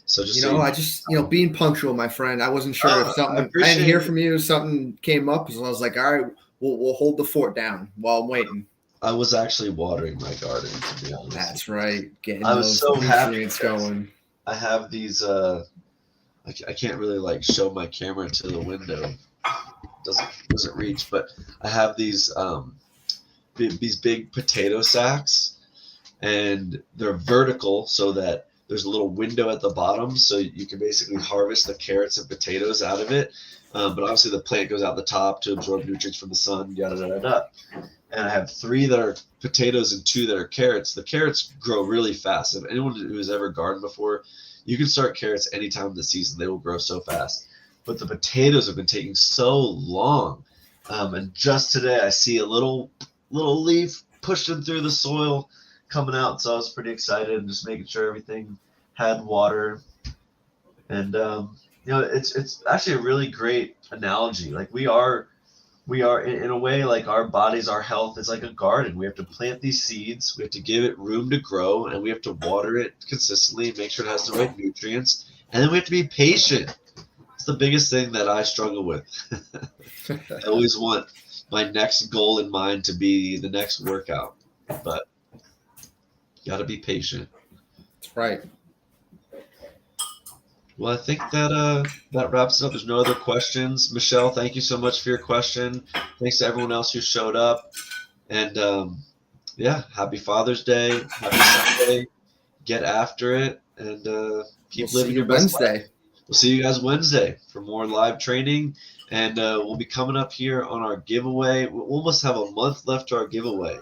So just I just being punctual, my friend. I wasn't sure if something I didn't hear from you. Something came up, so I was like, all right, we'll hold the fort down while I'm waiting. I was actually watering my garden, to be honest. That's right, getting I was those so nutrients happy going. I have these. I can't really like show my camera to the window. Doesn't reach, but I have these big potato sacks, and they're vertical so that there's a little window at the bottom, so you can basically harvest the carrots and potatoes out of it. But obviously the plant goes out the top to absorb nutrients from the sun, yada, yada, yada. And I have 3 that are potatoes and 2 that are carrots. The carrots grow really fast. If anyone who has ever gardened before, you can start carrots any time of the season. They will grow so fast. But the potatoes have been taking so long. And just today I see a little leaf pushing through the soil coming out. So I was pretty excited and just making sure everything had water. And, it's actually a really great analogy. Like we are in a way, like our bodies, our health is like a garden. We have to plant these seeds, we have to give it room to grow, and we have to water it consistently and make sure it has the right nutrients. And then we have to be patient. It's the biggest thing that I struggle with. I always want my next goal in mind to be the next workout, but you got to be patient. That's right. Well, I think that wraps it up. There's no other questions. Michelle, thank you so much for your question. Thanks to everyone else who showed up. And happy Father's Day. Happy Sunday. Get after it and keep living your best life. We'll see you guys Wednesday for more live training. And we'll be coming up here on our giveaway. We almost have a month left to our giveaway.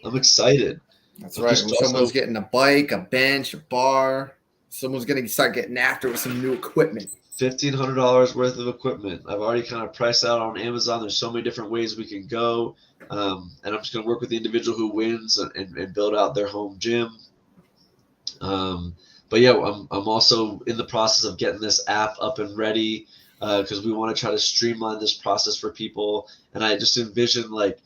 I'm excited. That's right. Someone's getting a bike, a bench, a bar. Someone's going to start getting after it with some new equipment. $1,500 worth of equipment. I've already kind of priced out on Amazon. There's so many different ways we can go. And I'm just going to work with the individual who wins and build out their home gym. But yeah, I'm also in the process of getting this app up and ready because we want to try to streamline this process for people. And I just envision like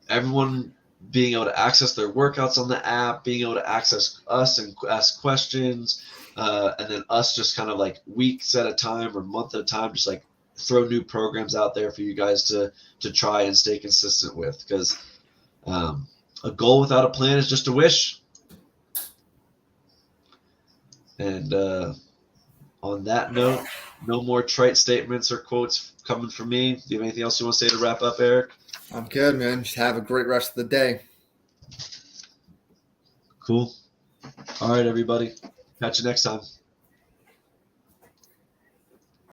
everyone being able to access their workouts on the app, being able to access us and ask questions, and then us just kind of like weeks at a time or month at a time, just like throw new programs out there for you guys to try and stay consistent with. Because a goal without a plan is just a wish. And on that note, no more trite statements or quotes coming from me. Do you have anything else you want to say to wrap up, Eric? I'm good, man. Just have a great rest of the day. Cool. All right, everybody. Catch you next time.